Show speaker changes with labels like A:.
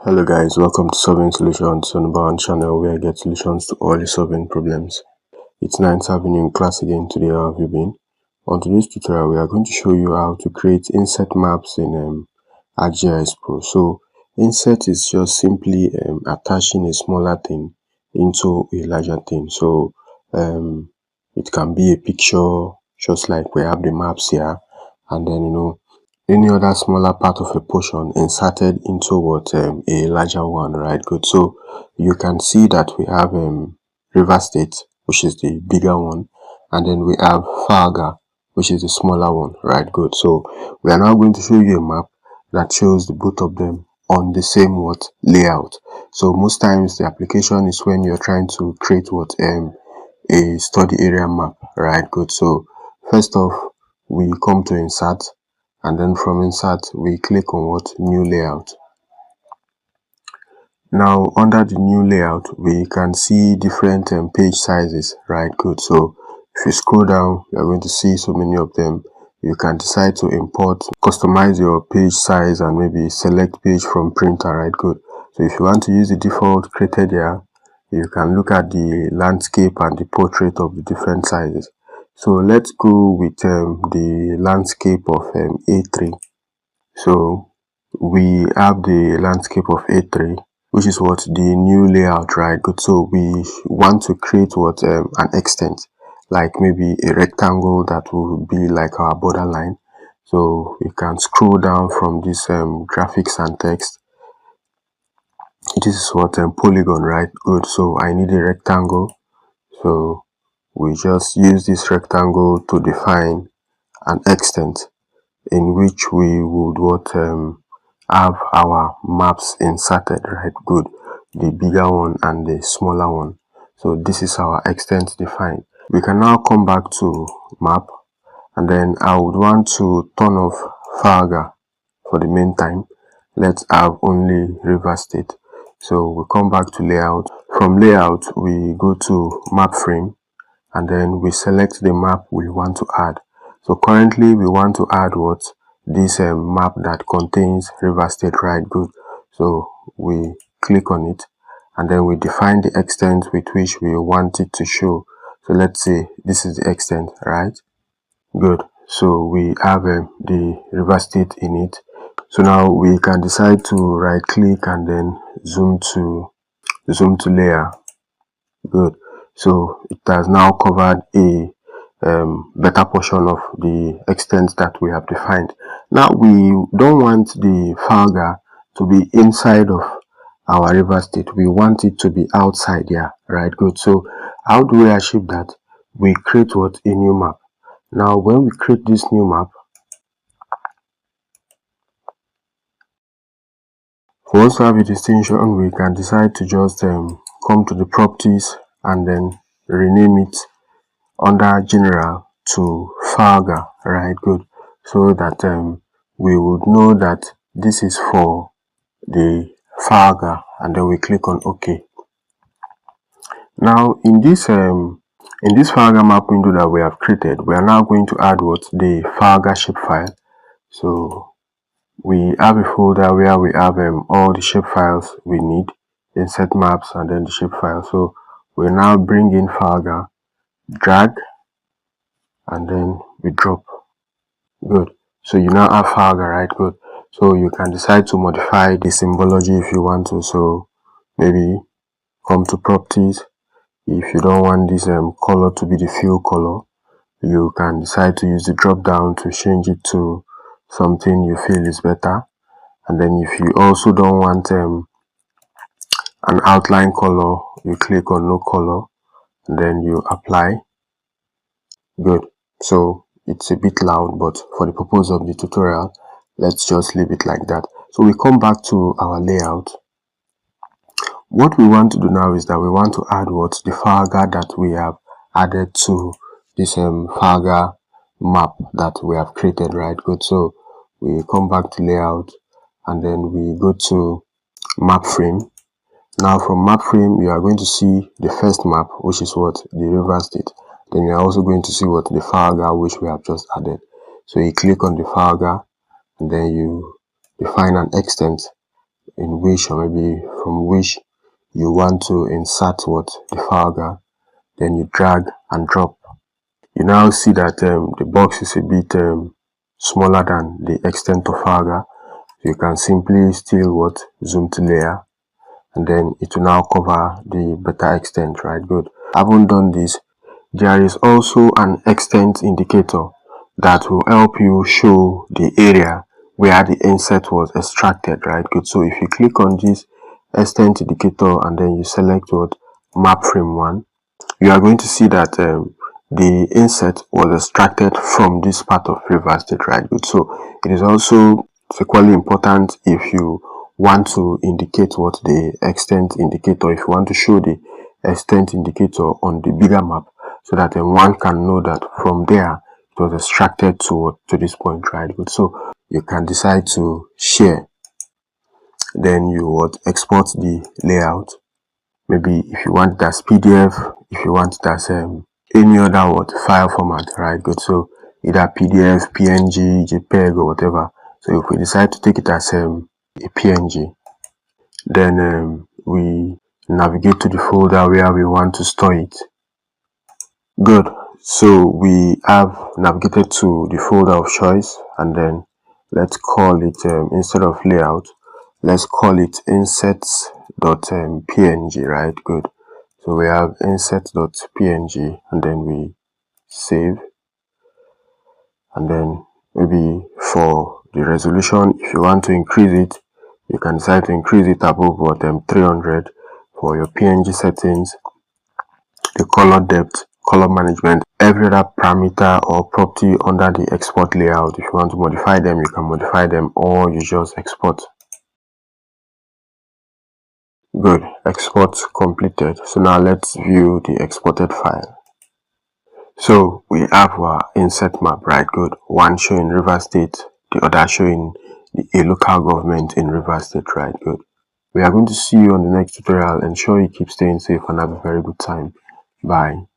A: Hello guys, welcome to Solving Solutions, the number one channel where I get solutions to all your solving problems. It's nice having you in class again today. How have you been? On today's tutorial, we are going to show you how to create inset maps in ArcGIS Pro. So inset is just simply attaching a smaller thing into a larger thing. So it can be a picture, just like we have the maps here, and then any other smaller part of a portion inserted into a larger one, right? Good. So you can see that we have River State, which is the bigger one, and then we have Farga, which is the smaller one, right? Good. So we are now going to show you a map that shows the both of them on the same layout. So most times the application is when you're trying to create a study area map, right? Good. So first off, we come to insert, and then from insert we click on new layout. Now under the new layout we can see different page sizes, right? Good. So if you scroll down, you're going to see so many of them. You can decide to import, customize your page size, and maybe select page from printer, right? Good. So if you want to use the default created here, you can look at the landscape and the portrait of the different sizes. So let's go with the landscape of A3. So we have the landscape of A3, which is the new layout, right? Good. So we want to create an extent, like maybe a rectangle that will be like our borderline. So we can scroll down from this graphics and text. This is polygon, right? Good. So I need a rectangle. So we just use this rectangle to define an extent in which we would have our maps inserted, right? Good. The bigger one and the smaller one. So this is our extent defined. We can now come back to map, and then I would want to turn off Farga for the meantime. Let's have only River State. So we come back to layout. From layout we go to map frame, and then we select the map we want to add. So currently we want to add this map that contains River State, right? Good. So we click on it, and then we define the extent with which we want it to show. So let's say this is the extent, right? Good. So we have the River State in it. So now we can decide to right click and then zoom to layer. Good. So it has now covered a better portion of the extent that we have defined. Now we don't want the Farga to be inside of our River State. We want it to be outside here, right? Good. So how do we achieve that? We create a new map. Now when we create this new map, for us to have a distinction, we can decide to just come to the properties and then rename it under general to Farga, right? Good. So that we would know that this is for the Farga, and then we click on OK. Now in this Farga map window that we have created, we are now going to add the Farga shapefile. So we have a folder where we have all the shapefiles we need, insert maps, and then the shapefile. So we now bring in Farga, drag, and then we drop. Good. So you now have Farga, right? Good. So you can decide to modify the symbology if you want to. So maybe come to properties. If you don't want this color to be the fill color, you can decide to use the drop down to change it to something you feel is better. And then if you also don't want an outline color, you click on no color, and then you apply. Good. So it's a bit loud, but for the purpose of the tutorial, let's just leave it like that. So we come back to our layout. What we want to do now is that we want to add the Farga that we have added to this Farga map that we have created, right? Good. So we come back to layout, and then we go to map frame. Now from map frame, you are going to see the first map, which is the River State. Then you are also going to see the Farga, which we have just added. So you click on the Farga, and then you define an extent in which, or maybe from which you want to insert what the file, then you drag and drop. You now see that the box is a bit smaller than the extent of file. So you can simply still what zoom to layer, and then it will now cover the better extent, right? Good. Having done this, there is also an extent indicator that will help you show the area where the inset was extracted, right? Good. So if you click on this extent indicator and then you select what map frame 1, you are going to see that the inset was extracted from this part of River State, right? Good. So it is also equally important if you want to indicate what the extent indicator, if you want to show the extent indicator on the bigger map, so that one can know that from there it was extracted to this point, right? Good. So you can decide to share, then you would export the layout. Maybe if you want it as PDF, if you want it as any other file format, right? Good. So either PDF, PNG, JPEG, or whatever. So if we decide to take it as a PNG, then we navigate to the folder where we want to store it. Good. So we have navigated to the folder of choice, and then let's call it instead of layout, let's call it insets.png, right? Good. So we have inset.png, and then we save, and then maybe for the resolution, if you want to increase it, you can decide to increase it above 300. For your PNG settings, the color depth, color management, every other parameter or property under the export layout. If you want to modify them, you can modify them, or you just export. Good. Export completed. So now let's view the exported file. So we have our inset map, right? Good. One showing River State, the other showing a local government in River State, right? Good. We are going to see you on the next tutorial. Ensure you keep staying safe and have a very good time. Bye.